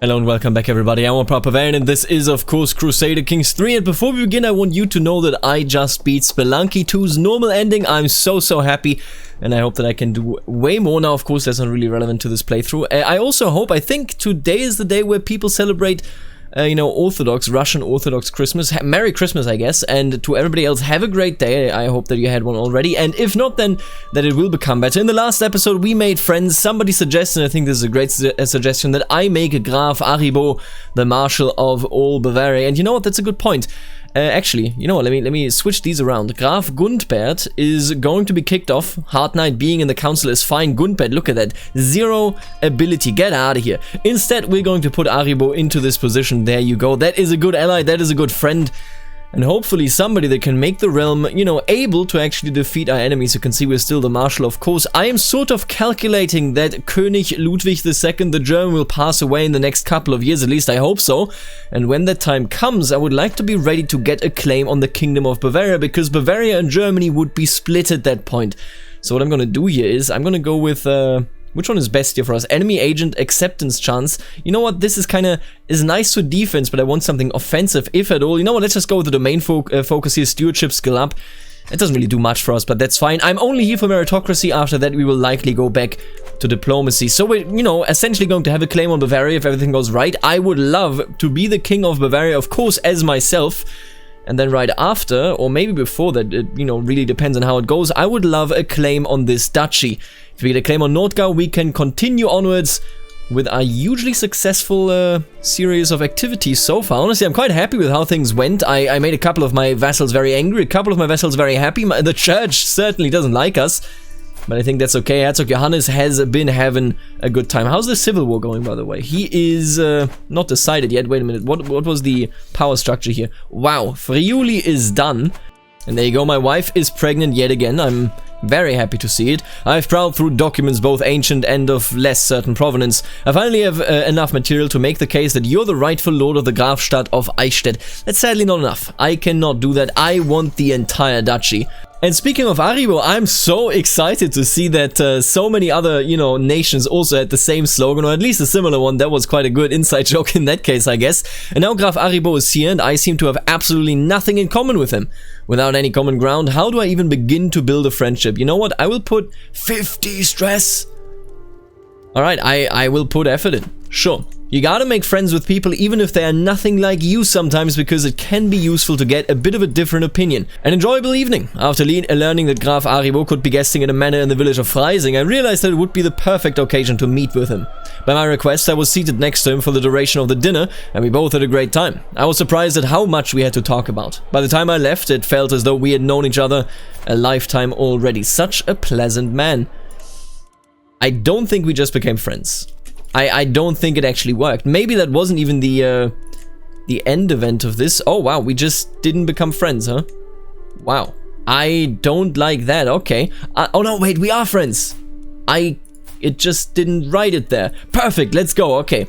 Hello and welcome back everybody, I'm Bavarian and this is of course Crusader Kings 3, and before we begin I want you to know that I just beat Spelunky 2's normal ending. I'm so happy and I hope that I can do way more. Now of course that's not really relevant to this playthrough. I think today is the day where people celebrate Russian Orthodox Christmas. Merry Christmas, I guess, and to everybody else, have a great day. I hope that you had one already, and if not, then that it will become better. In the last episode, we made friends. Somebody suggested, and I think this is a great suggestion, that I make a Graf Aribo the Marshal of all Bavaria, and you know what, that's a good point. Actually, you know what, let me switch these around. Graf Gundbert is going to be kicked off. Hard Knight being in the council is fine. Gundbert, look at that. 0 ability. Get out of here. Instead, we're going to put Aribo into this position. There you go. That is a good ally. That is a good friend. And hopefully somebody that can make the realm, able to actually defeat our enemies. You can see we're still the Marshal, of course. I am sort of calculating that König Ludwig II, the German, will pass away in the next couple of years. At least I hope so. And when that time comes, I would like to be ready to get a claim on the Kingdom of Bavaria, because Bavaria and Germany would be split at that point. So what I'm going to do here is, I'm going to go with... which one is best here for us? Enemy agent acceptance chance. You know what? This is nice for defense, but I want something offensive, if at all. You know what? Let's just go with the domain focus here. Stewardship skill up. It doesn't really do much for us, but that's fine. I'm only here for meritocracy. After that, we will likely go back to diplomacy. So we're, essentially going to have a claim on Bavaria if everything goes right. I would love to be the king of Bavaria, of course, as myself. And then right after, or maybe before that, it, really depends on how it goes, I would love a claim on this duchy. If we get a claim on Nordgau, we can continue onwards with our hugely successful series of activities so far. Honestly, I'm quite happy with how things went. I made a couple of my vassals very angry, a couple of my vassals very happy. The church certainly doesn't like us, but I think that's okay. Herzog Johannes has been having a good time. How's the civil war going, by the way? He is not decided yet. Wait a minute, what was the power structure here? Wow, Friuli is done. And there you go, my wife is pregnant yet again. I'm very happy to see it. I've prowled through documents both ancient and of less certain provenance. I finally have enough material to make the case that you're the rightful lord of the Grafstadt of Eichstätt. That's sadly not enough. I cannot do that. I want the entire duchy. And speaking of Aribo, I'm so excited to see that so many other, nations also had the same slogan, or at least a similar one. That was quite a good inside joke in that case, I guess. And now Graf Aribo is here, and I seem to have absolutely nothing in common with him. Without any common ground, how do I even begin to build a friendship? You know what? I will put 50 stress. Alright, I will put effort in. Sure. You gotta make friends with people even if they are nothing like you sometimes, because it can be useful to get a bit of a different opinion. An enjoyable evening. After learning that Graf Aribo could be guesting in a manor in the village of Freising, I realized that it would be the perfect occasion to meet with him. By my request, I was seated next to him for the duration of the dinner, and we both had a great time. I was surprised at how much we had to talk about. By the time I left, it felt as though we had known each other a lifetime already. Such a pleasant man. I don't think we just became friends. I don't think it actually worked. Maybe that wasn't even the end event of this. Oh wow, we just didn't become friends, huh? Wow. I don't like that. Okay. Oh no, wait, we are friends. It just didn't write it there. Perfect, let's go. Okay.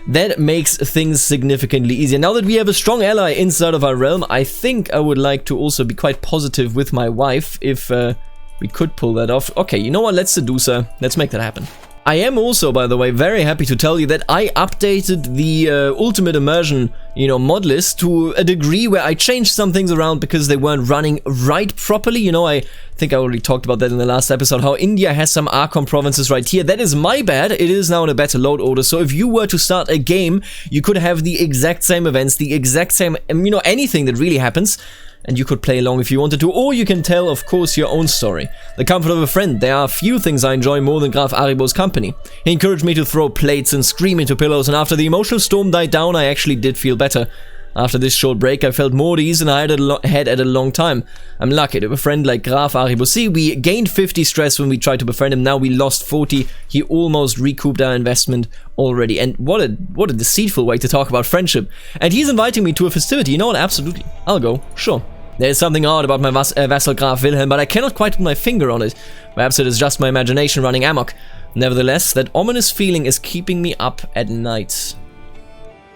That makes things significantly easier. Now that we have a strong ally inside of our realm, I think I would like to also be quite positive with my wife if we could pull that off. Okay, you know what? Let's seduce her. Let's make that happen. I am also, by the way, very happy to tell you that I updated the Ultimate Immersion, mod list to a degree where I changed some things around because they weren't running right properly. I think I already talked about that in the last episode, how India has some Archon provinces right here. That is my bad. It is now in a better load order. So if you were to start a game, you could have the exact same events, the exact same, anything that really happens. And you could play along if you wanted to, or you can tell, of course, your own story. The comfort of a friend. There are few things I enjoy more than Graf Aribo's company. He encouraged me to throw plates and scream into pillows, and after the emotional storm died down, I actually did feel better. After this short break, I felt more at ease than I had at a long time. I'm lucky to have a friend like Graf Aribo. See, we gained 50 stress when we tried to befriend him. Now we lost 40. He almost recouped our investment already. And what a deceitful way to talk about friendship. And he's inviting me to a festivity. You know what? Absolutely. I'll go. Sure. There's something odd about my vassal Graf Wilhelm, but I cannot quite put my finger on it. Perhaps it is just my imagination running amok. Nevertheless, that ominous feeling is keeping me up at night.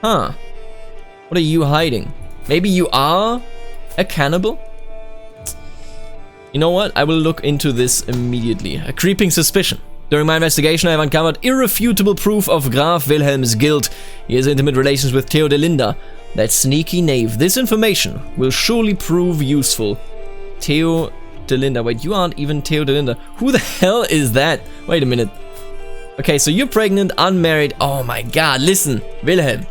Huh. What are you hiding? Maybe you are a cannibal? You know what? I will look into this immediately. A creeping suspicion. During my investigation, I have uncovered irrefutable proof of Graf Wilhelm's guilt. He has intimate relations with Theodelinda, that sneaky knave. This information will surely prove useful. Theodelinda. Wait, you aren't even Theodelinda. Who the hell is that? Wait a minute. Okay, so you're pregnant, unmarried. Oh my god, listen, Wilhelm.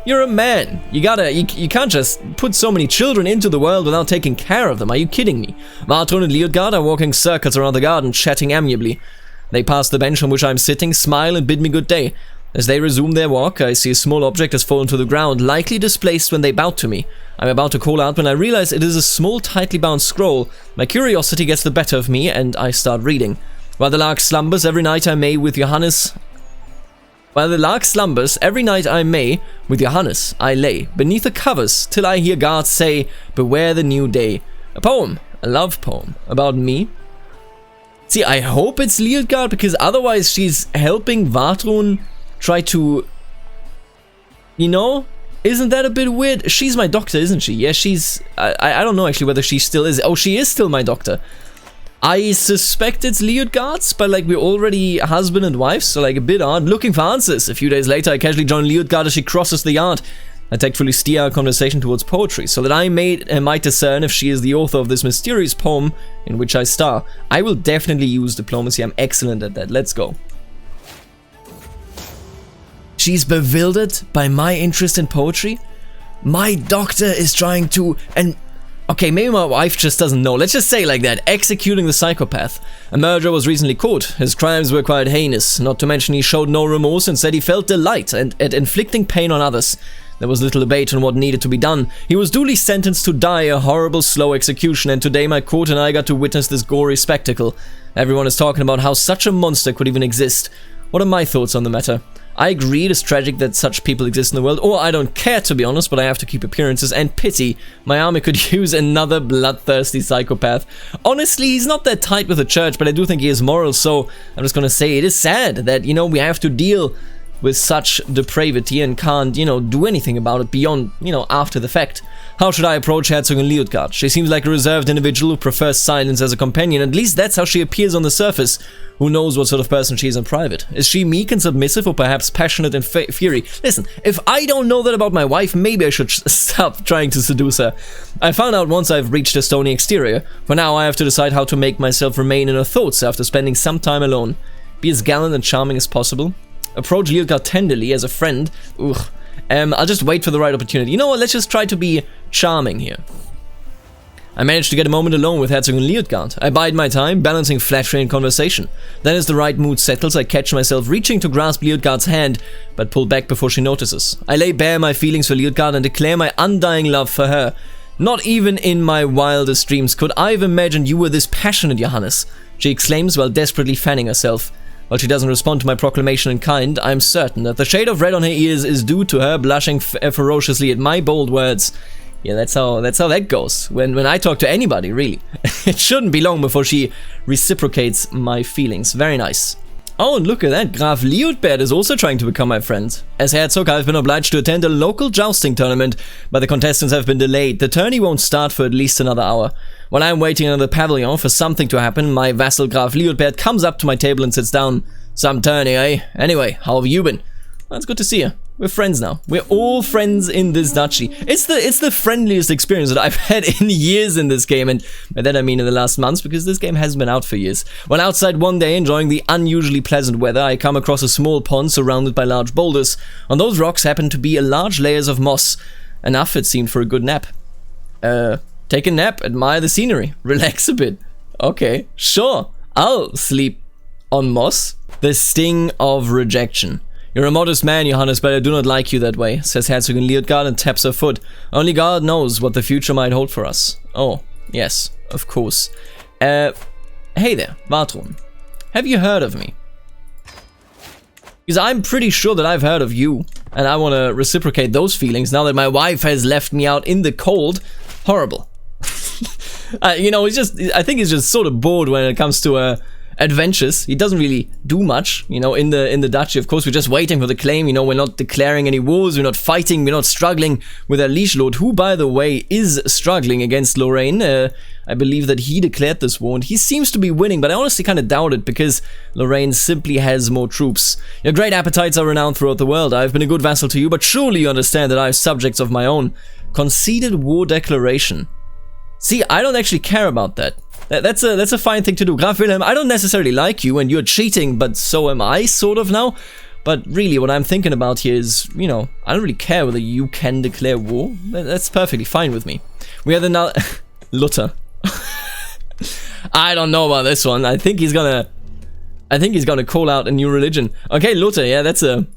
You're a man. You can't just put so many children into the world without taking care of them. Are you kidding me? Vatrun and Liutgard are walking circles around the garden, chatting amiably. They pass the bench on which I'm sitting, smile and bid me good day. As they resume their walk, I see a small object has fallen to the ground, likely displaced when they bowed to me. I'm about to call out when I realize it is a small, tightly bound scroll. My curiosity gets the better of me, and I start reading. While the lark slumbers every night I may with Johannes... While the lark slumbers, every night I may, with Johannes, I lay beneath the covers, till I hear guards say, beware the new day. A poem, a love poem, about me. See, I hope it's Liutgard, because otherwise she's helping Vatrun try to... You know? Isn't that a bit weird? She's my doctor, isn't she? Yeah, she's... I don't know actually whether she still is. Oh, she is still my doctor. I suspect it's Liutgard's, but like we're already husband and wife, so like a bit odd. Looking for answers. A few days later, I casually join Liutgard as she crosses the yard. I tactfully steer our conversation towards poetry, so that I might discern if she is the author of this mysterious poem in which I star. I will definitely use diplomacy. I'm excellent at that. Let's go. She's bewildered by my interest in poetry. My doctor is trying to... Okay, maybe my wife just doesn't know. Let's just say like that. Executing the psychopath. A murderer was recently caught. His crimes were quite heinous. Not to mention he showed no remorse and said he felt delight at inflicting pain on others. There was little debate on what needed to be done. He was duly sentenced to die a horrible, slow execution, and today my court and I got to witness this gory spectacle. Everyone is talking about how such a monster could even exist. What are my thoughts on the matter? I agree it is tragic that such people exist in the world, or I don't care to be honest, but I have to keep appearances and pity. My army could use another bloodthirsty psychopath. Honestly, he's not that tight with the church, but I do think he is moral, so I'm just gonna say it is sad that, you know, we have to deal with such depravity and can't, you know, do anything about it beyond, you know, after the fact. How should I approach Herzogin Liutgard? She seems like a reserved individual who prefers silence as a companion. At least that's how she appears on the surface. Who knows what sort of person she is in private? Is she meek and submissive, or perhaps passionate and fury? Listen, if I don't know that about my wife, maybe I should stop trying to seduce her. I found out once I've reached a stony exterior. For now, I have to decide how to make myself remain in her thoughts after spending some time alone. Be as gallant and charming as possible. Approach Liutgard tenderly as a friend. Ugh. I'll just wait for the right opportunity. You know what? Let's just try to be charming here. I managed to get a moment alone with Herzogin Liutgard. I bide my time, balancing flattery and conversation. Then as the right mood settles, I catch myself reaching to grasp Liutgard's hand, but pull back before she notices. I lay bare my feelings for Liutgard and declare my undying love for her. Not even in my wildest dreams could I have imagined you were this passionate, Johannes, she exclaims while desperately fanning herself. While she doesn't respond to my proclamation in kind, I am certain that the shade of red on her ears is due to her blushing ferociously at my bold words. Yeah, that's how that goes. When I talk to anybody, really. It shouldn't be long before she reciprocates my feelings. Very nice. Oh, and look at that. Graf Liutbert is also trying to become my friend. As Herzog, I've been obliged to attend a local jousting tournament, but the contestants have been delayed. The tourney won't start for at least another hour. While I'm waiting in the pavilion for something to happen, my vassal Graf Liutbert comes up to my table and sits down. Some tourney, eh? Anyway, how have you been? Well, it's good to see you. We're friends now. We're all friends in this duchy. It's the friendliest experience that I've had in years in this game, and by that I mean in the last months, because this game hasn't been out for years. When outside one day enjoying the unusually pleasant weather, I come across a small pond surrounded by large boulders. On those rocks happen to be large layers of moss. Enough, it seemed, for a good nap. Take a nap, admire the scenery, relax a bit. Okay, sure, I'll sleep on moss. The sting of rejection. You're a modest man, Johannes, but I do not like you that way, says Herzogin Liutgard and taps her foot. Only God knows what the future might hold for us. Oh, yes, of course. Hey there, Vatrun. Have you heard of me? Because I'm pretty sure that I've heard of you, and I want to reciprocate those feelings now that my wife has left me out in the cold. Horrible. You know, I think he's just sort of bored when it comes to adventures. He doesn't really do much, you know, in the duchy. Of course, we're just waiting for the claim. You know, we're not declaring any wars, we're not fighting, we're not struggling with our liege lord, who, by the way, is struggling against Lorraine. I believe that he declared this war, and he seems to be winning, but I honestly kind of doubt it, because Lorraine simply has more troops. Your great appetites are renowned throughout the world. I've been a good vassal to you, but surely you understand that I have subjects of my own. Conceded war declaration. See, I don't actually care about that. That's a fine thing to do. Graf Wilhelm, I don't necessarily like you, and you're cheating, but so am I, sort of, now. But really, what I'm thinking about here is, you know, I don't really care whether you can declare war. That's perfectly fine with me. We have another... Luther. I don't know about this one. I think he's gonna call out a new religion. Okay, Luther, yeah, that's a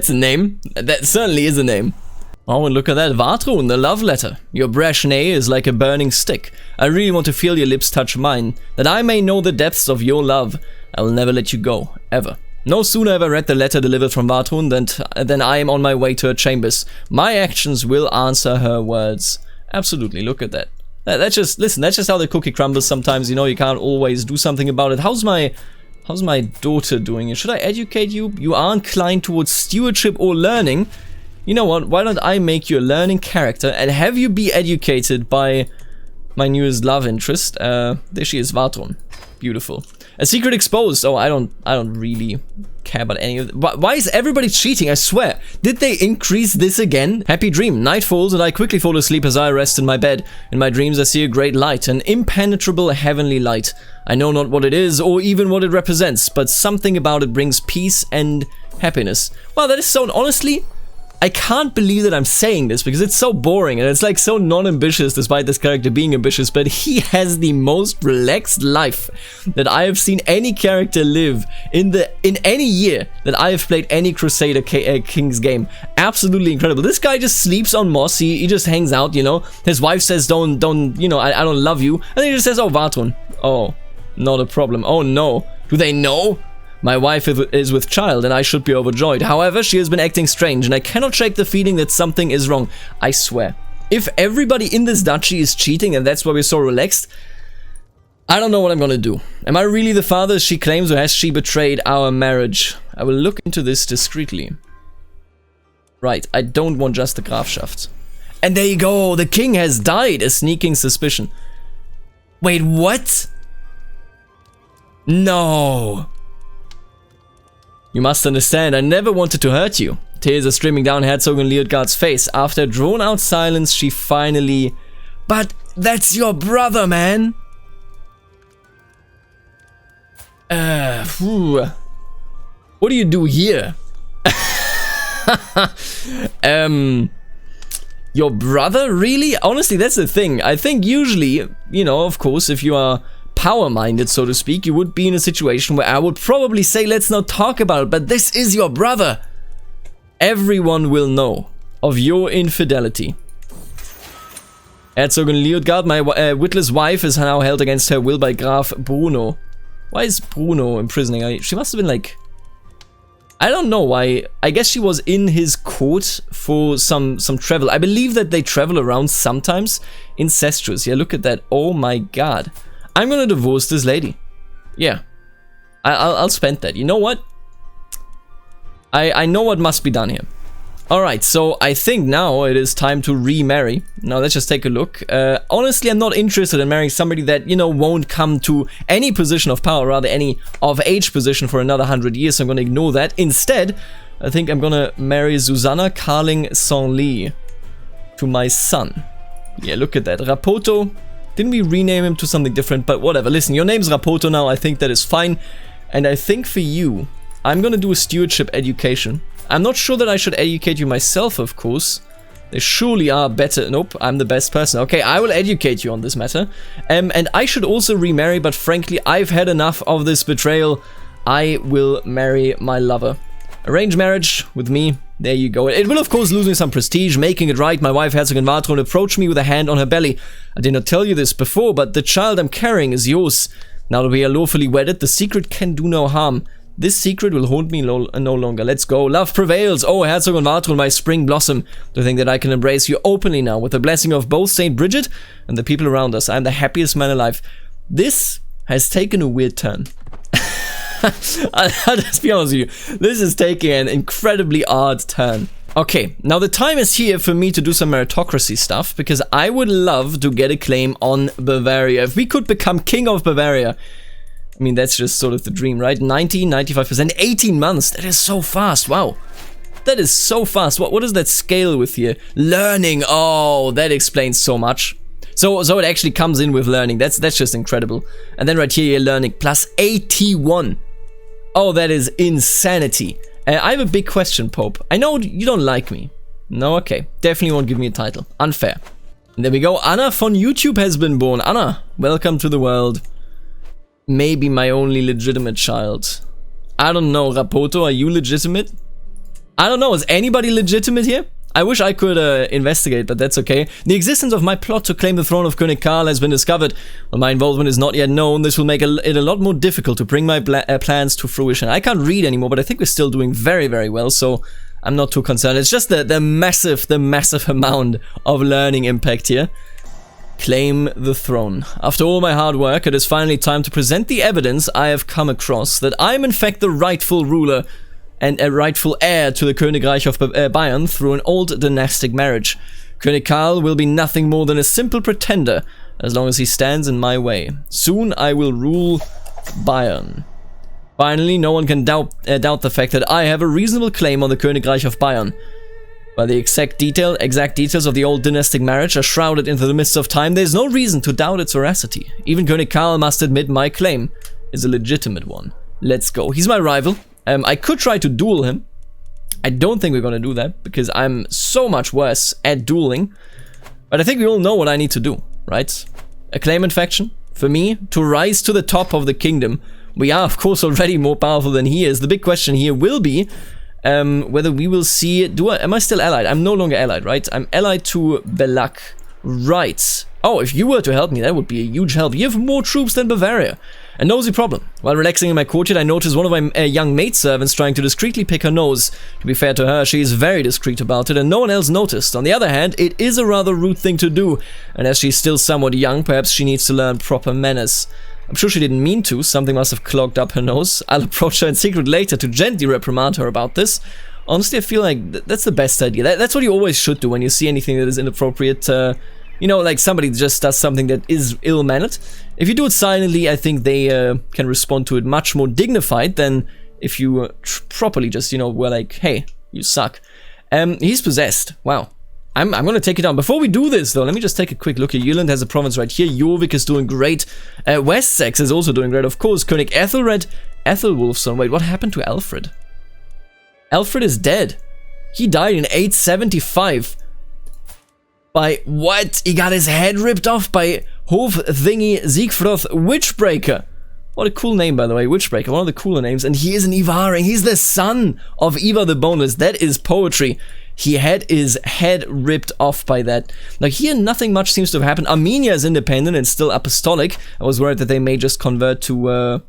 name. That certainly is a name. Oh, and look at that, Vatrun, the love letter. Your brash nay is like a burning stick. I really want to feel your lips touch mine, that I may know the depths of your love. I will never let you go, ever. No sooner have I read the letter delivered from Vatrun than I am on my way to her chambers. My actions will answer her words. Absolutely, look at that. That's just, listen, that's just how the cookie crumbles sometimes, you know, you can't always do something about it. How's my daughter doing? Should I educate you? You are inclined towards stewardship or learning. You know what, why don't I make you a learning character and have you be educated by my newest love interest? There she is, Vatrun. Beautiful. A secret exposed. Oh, I don't really care about any of that. Why is everybody cheating? I swear. Did they increase this again? Happy dream. Night falls and I quickly fall asleep as I rest in my bed. In my dreams I see a great light, an impenetrable heavenly light. I know not what it is or even what it represents, but something about it brings peace and happiness. Wow, that is so, honestly, I can't believe that I'm saying this because it's so boring and it's like so non-ambitious despite this character being ambitious, but he has the most relaxed life that I have seen any character live in any year that I have played any Crusader Kings game. Absolutely incredible. This guy just sleeps on moss, he just hangs out, you know. His wife says don't, you know, I don't love you, and then he just says, oh, Vatrun. Oh, not a problem. Oh no. Do they know? My wife is with child and I should be overjoyed. However, she has been acting strange and I cannot shake the feeling that something is wrong. I swear. If everybody in this duchy is cheating and that's why we're so relaxed, I don't know what I'm gonna do. Am I really the father she claims, or has she betrayed our marriage? I will look into this discreetly. Right, I don't want just the Grafschaft. And there you go, the king has died, a sneaking suspicion. Wait, what? No. You must understand, I never wanted to hurt you. Tears are streaming down Herzogin Leodgard's face. After a drawn-out silence, she finally... But that's your brother, man! What do you do here? Your brother? Really? Honestly, that's the thing. I think usually, you know, of course, if you are power-minded, so to speak, you would be in a situation where I would probably say, let's not talk about it, but this is your brother. Everyone will know of your infidelity. Herzogin Leodgard, my witless wife, is now held against her will by Graf Bruno. Why is Bruno imprisoning her? She must have been like... I don't know why. I guess she was in his court for some travel. I believe that they travel around sometimes. Incestuous. Yeah, look at that. Oh my god. I'm gonna divorce this lady. Yeah. I'll spend that. You know what? I know what must be done here. Alright, so I think now it is time to remarry. Now let's just take a look. Honestly, I'm not interested in marrying somebody that, you know, won't come to any position of power, rather any of-age position for another 100 years, so I'm gonna ignore that. Instead, I think I'm gonna marry Susanna Carling-Senlis to my son. Yeah, look at that. Rapoto. Didn't we rename him to something different? But whatever. Listen, your name's Rapoto now. I think that is fine. And I think for you, I'm gonna do a stewardship education. I'm not sure that I should educate you myself, of course. There surely are better... Nope, I'm the best person. Okay, I will educate you on this matter. And I should also remarry, but frankly, I've had enough of this betrayal. I will marry my lover. Arranged marriage with me. There you go. It will, of course, lose me some prestige, making it right. My wife, Herzogin Vatrun, approached me with a hand on her belly. I did not tell you this before, but the child I'm carrying is yours. Now that we are lawfully wedded, the secret can do no harm. This secret will haunt me no longer. Let's go. Love prevails. Oh, Herzogin Vatrun, my spring blossom. To think that I can embrace you openly now, with the blessing of both Saint Bridget and the people around us. I am the happiest man alive. This has taken a weird turn. I'll just be honest with you. This is taking an incredibly odd turn. Okay, now the time is here for me to do some meritocracy stuff, because I would love to get a claim on Bavaria. If we could become king of Bavaria, I mean, that's just sort of the dream, right? 90, 95%, 18 months. That is so fast. Wow. That is so fast. What does that scale with here? Learning. Oh, that explains so much. So it actually comes in with learning. That's just incredible. And then right here, you're learning plus 81. Oh, that is insanity. I have a big question, Pope. I know you don't like me. No, okay. Definitely won't give me a title. Unfair. And there we go. Anna von YouTube has been born. Anna, welcome to the world. Maybe my only legitimate child. I don't know. Rapoto, are you legitimate? I don't know. Is anybody legitimate here? I wish I could investigate, but that's okay. The existence of my plot to claim the throne of König Karl has been discovered. While my involvement is not yet known, this will make it a lot more difficult to bring my plans to fruition. I can't read anymore, but I think we're still doing very, very well, so I'm not too concerned. It's just the massive amount of learning impact here. Claim the throne. After all my hard work, it is finally time to present the evidence I have come across that I am in fact the rightful ruler and a rightful heir to the Königreich of Bayern through an old dynastic marriage. König Karl will be nothing more than a simple pretender as long as he stands in my way. Soon I will rule Bayern. Finally, no one can doubt the fact that I have a reasonable claim on the Königreich of Bayern. While the exact details of the old dynastic marriage are shrouded into the mists of time, there's no reason to doubt its veracity. Even König Karl must admit my claim is a legitimate one. Let's go. He's my rival. I could try to duel him. I don't think we're gonna do that, because I'm so much worse at dueling. But I think we all know what I need to do, right? A claimant faction, for me, to rise to the top of the kingdom. We are, of course, already more powerful than he is. The big question here will be whether we will see... am I still allied? I'm no longer allied, right? I'm allied to Belak. Right. Oh, if you were to help me, that would be a huge help. You have more troops than Bavaria. A nosy problem. While relaxing in my courtyard, I noticed one of my young maidservants trying to discreetly pick her nose. To be fair to her, she is very discreet about it, and no one else noticed. On the other hand, it is a rather rude thing to do, and as she's still somewhat young, perhaps she needs to learn proper manners. I'm sure she didn't mean to, something must have clogged up her nose. I'll approach her in secret later to gently reprimand her about this. Honestly, I feel like that's the best idea. That's what you always should do when you see anything that is inappropriate. You know, like somebody just does something that is ill-mannered. If you do it silently, I think they can respond to it much more dignified than if you properly just, you know, were like, hey, you suck. He's possessed. Wow. I'm gonna take it down. Before we do this, though, let me just take a quick look here. Jylland has a province right here. Jorvik is doing great. Wessex is also doing great. Of course, König Ethelred. Ethelwulfson. Wait, what happened to Alfred? Alfred is dead. He died in 875. By what? He got his head ripped off by Hof-Thingy Siegfroth Witchbreaker. What a cool name, by the way, Witchbreaker, one of the cooler names. And he is an Ivaring. He's the son of Ivar the Boneless. That is poetry. He had his head ripped off by that. Like, here, nothing much seems to have happened. Armenia is independent and still apostolic. I was worried that they may just convert to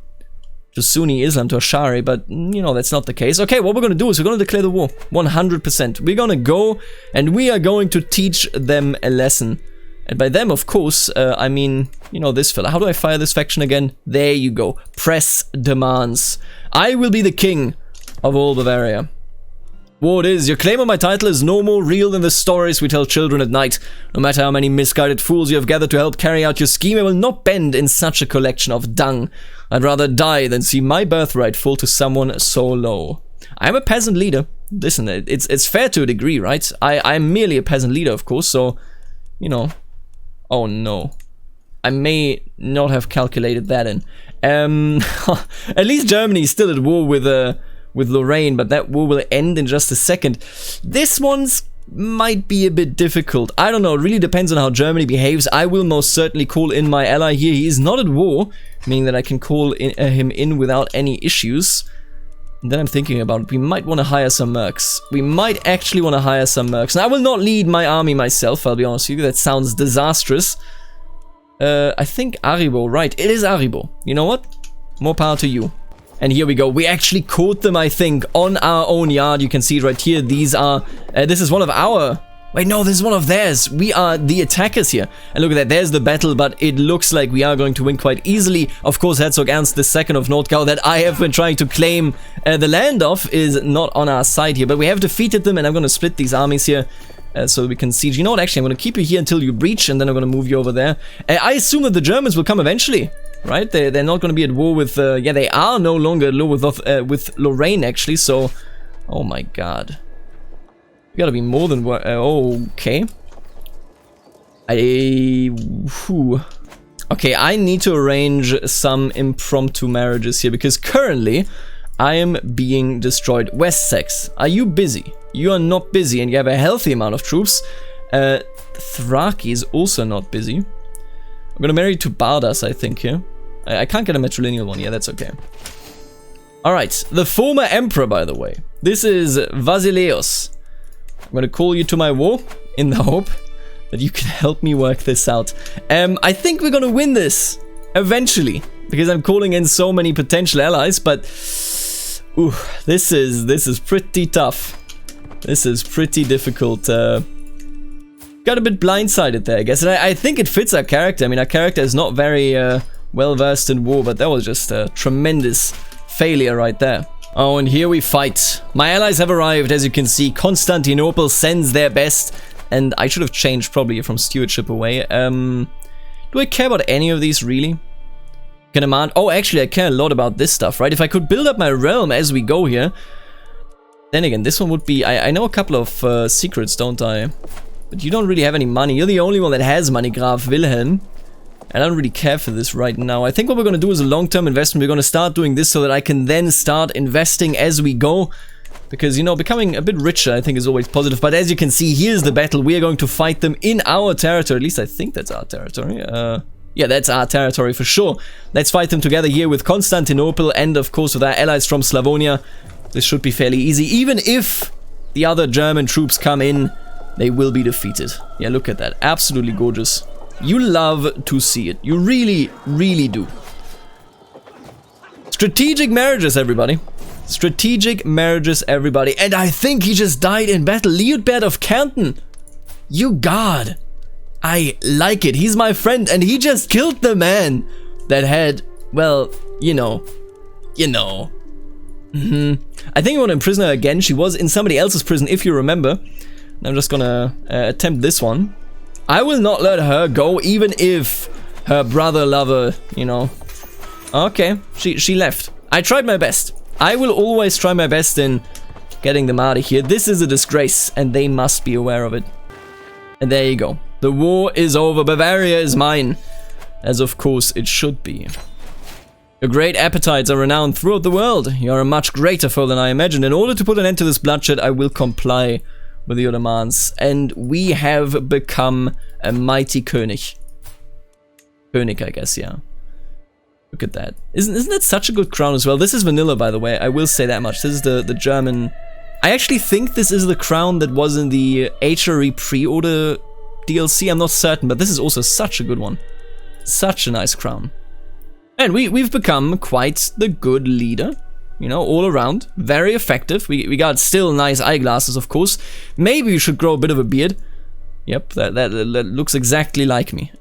Sunni Islam, to Ashari, but, you know, that's not the case. Okay, what we're gonna do is we're gonna declare the war. 100%. We're gonna go, and we are going to teach them a lesson. And by them, of course, I mean, you know, this fella. How do I fire this faction again? There you go. Press demands. I will be the king of all Bavaria. War it is. Your claim on my title is no more real than the stories we tell children at night. No matter how many misguided fools you have gathered to help carry out your scheme, I will not bend in such a collection of dung. I'd rather die than see my birthright fall to someone so low. I'm a peasant leader. Listen, it's fair to a degree, right? I'm merely a peasant leader, of course, so, you know. Oh no. I may not have calculated that in. At least Germany is still at war with Lorraine, but that war will end in just a second. This one's might be a bit difficult. I don't know, it really depends on how Germany behaves. I will most certainly call in my ally here. He is not at war, meaning that I can call him in without any issues. And then I'm thinking about it. We might want to hire some mercs. We might actually want to hire some mercs. Now, I will not lead my army myself, I'll be honest with you. That sounds disastrous. I think Aribo, right. It is Aribo. You know what? More power to you. And here we go. We actually caught them, I think, on our own yard. You can see it right here. These are... this is one of our Wait, no, this is one of theirs. We are the attackers here. And look at that, there's the battle, but it looks like we are going to win quite easily. Of course, Herzog Ernst II of Nordgau, that I have been trying to claim the land of, is not on our side here. But we have defeated them, and I'm going to split these armies here so we can siege. You know what, actually, I'm going to keep you here until you breach, and then I'm going to move you over there. I assume that the Germans will come eventually, right? They're not going to be at war with... yeah, they are no longer at war with Lorraine, actually, so... Oh my god. You gotta be more than one. Okay. Okay, I need to arrange some impromptu marriages here because currently I am being destroyed. Wessex, are you busy? You are not busy and you have a healthy amount of troops. Thraki is also not busy. I'm gonna marry to Bardas, I think, here. I can't get a matrilineal one. Yeah, that's okay. Alright, the former emperor, by the way. This is Vasileos. I'm gonna call you to my war in the hope that you can help me work this out. I think we're gonna win this eventually because I'm calling in so many potential allies, but ooh, this is pretty tough. This is pretty difficult. Got a bit blindsided there, I guess, and I think it fits our character. I mean, our character is not very well versed in war, but that was just a tremendous failure right there. Oh, and here we fight. My allies have arrived, as you can see. Constantinople sends their best. And I should have changed probably from stewardship away. Do I care about any of these, really? Can demand... Oh, actually, I care a lot about this stuff, right? If I could build up my realm as we go here. Then again, this one would be... I know a couple of secrets, don't I? But you don't really have any money. You're the only one that has money, Graf Wilhelm. I don't really care for this right now. I think what we're going to do is a long-term investment. We're going to start doing this so that I can then start investing as we go. Because, you know, becoming a bit richer, I think, is always positive. But as you can see, here's the battle. We are going to fight them in our territory. At least I think that's our territory. Yeah, that's our territory for sure. Let's fight them together here with Constantinople and, of course, with our allies from Slavonia. This should be fairly easy. Even if the other German troops come in, they will be defeated. Yeah, look at that. Absolutely gorgeous. You love to see it. You really, really do. Strategic marriages, everybody. Strategic marriages, everybody. And I think he just died in battle. Liutbert of Kärnten. You god. I like it. He's my friend and he just killed the man that had, well, you know. I think I want to imprison her again. She was in somebody else's prison, if you remember. I'm just gonna attempt this one. I will not let her go, even if her brother lover, you know. Okay, she left. I tried my best. I will always try my best in getting them out of here. This is a disgrace, and they must be aware of it. And there you go. The war is over. Bavaria is mine. As of course it should be. Your great appetites are renowned throughout the world. You are a much greater foe than I imagined. In order to put an end to this bloodshed, I will comply with your demands. And we have become a mighty König. König, I guess, yeah. Look at that. Isn't that such a good crown as well? This is vanilla, by the way. I will say that much. This is the German... I actually think this is the crown that was in the HRE pre-order DLC. I'm not certain, but this is also such a good one. Such a nice crown. And we've become quite the good leader. You know, all around. Very effective. We got still nice eyeglasses, of course. Maybe we should grow a bit of a beard. Yep, that looks exactly like me.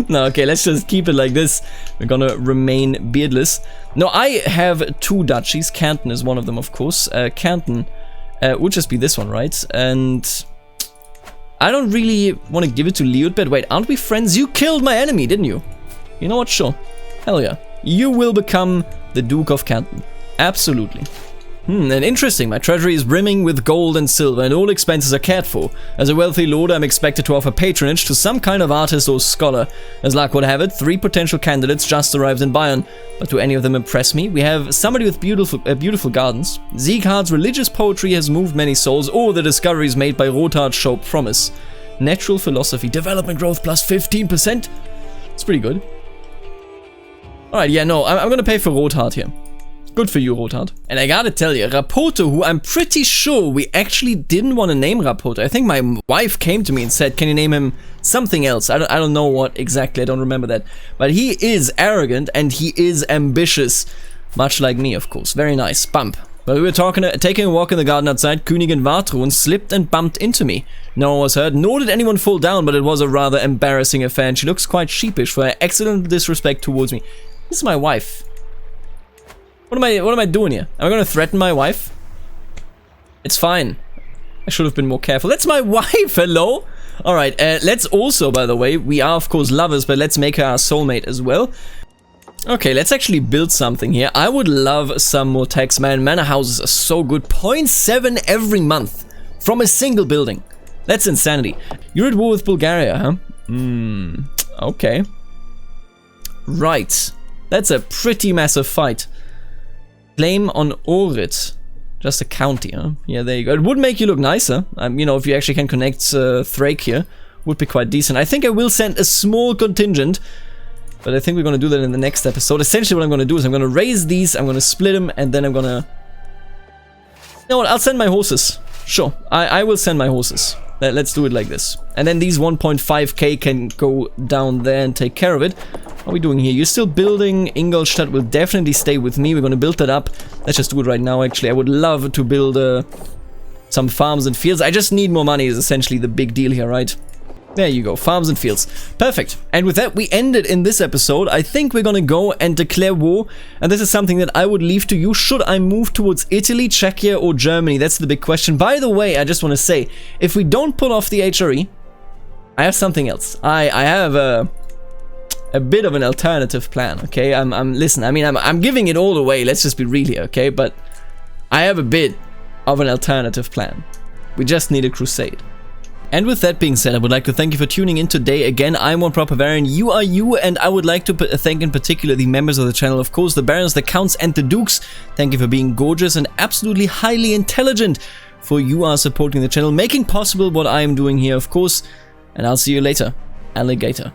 No, okay, let's just keep it like this. We're gonna remain beardless. No, I have two duchies. Kärnten is one of them, of course. Kärnten would just be this one, right? And I don't really want to give it to Liutbert. Wait, aren't we friends? You killed my enemy, didn't you? You know what? Sure. Hell yeah. You will become the Duke of Kärnten. Absolutely. And interesting, my treasury is brimming with gold and silver and all expenses are cared for. As a wealthy lord, I'm expected to offer patronage to some kind of artist or scholar. As luck would have it, 3 potential candidates just arrived in Bayern. But do any of them impress me? We have somebody with beautiful gardens. Sieghardt's religious poetry has moved many souls, or the discoveries made by Rothard show promise. Natural philosophy, development growth plus 15%. It's pretty good. Alright, yeah, no, I'm gonna pay for Rothard here. Good for you, Rothard. And I gotta tell you, Rapoto, who I'm pretty sure we actually didn't want to name Rapoto. I think my wife came to me and said, can you name him something else? I don't know what exactly, I don't remember that. But he is arrogant and he is ambitious. Much like me, of course. Very nice. Bump. While we were taking a walk in the garden outside, Königin Wartrun slipped and bumped into me. No one was hurt, nor did anyone fall down, but it was a rather embarrassing affair, and she looks quite sheepish for her excellent disrespect towards me. This is my wife. What am I doing here? Am I gonna threaten my wife? It's fine. I should have been more careful. That's my wife, hello? Alright, let's also, by the way, we are of course lovers, but let's make her our soulmate as well. Okay, let's actually build something here. I would love some more tax, man. Manor houses are so good. 0.7 every month from a single building. That's insanity. You're at war with Bulgaria, huh? Okay. Right. That's a pretty massive fight. Claim on Ohrid. Just a county, huh? Yeah, there you go. It would make you look nicer. You know, if you actually can connect Thrake here, would be quite decent. I think I will send a small contingent, but I think we're gonna do that in the next episode. Essentially what I'm gonna do is I'm gonna raise these, I'm gonna split them, and then I'm gonna... You know what, I'll send my horses. Sure, I will send my horses. Let's do it like this. And then these 1.5k can go down there and take care of it. What are we doing here? You're still building. Ingolstadt will definitely stay with me. We're gonna build that up. Let's just do it right now, actually. I would love to build some farms and fields. I just need more money is essentially the big deal here, right? There you go, farms and fields. Perfect. And with that, we ended in this episode. I think we're gonna go and declare war. And this is something that I would leave to you. Should I move towards Italy, Czechia, or Germany? That's the big question. By the way, I just want to say, if we don't pull off the HRE, I have something else. I have a bit of an alternative plan, okay? Listen, I mean, I'm giving it all away. Let's just be real here, okay? But I have a bit of an alternative plan. We just need a crusade. And with that being said, I would like to thank you for tuning in today. Again, I'm one proper Bavarian, you are you, and I would like to thank in particular the members of the channel, of course, the barons, the counts, and the dukes. Thank you for being gorgeous and absolutely highly intelligent, for you are supporting the channel, making possible what I am doing here, of course. And I'll see you later, alligator.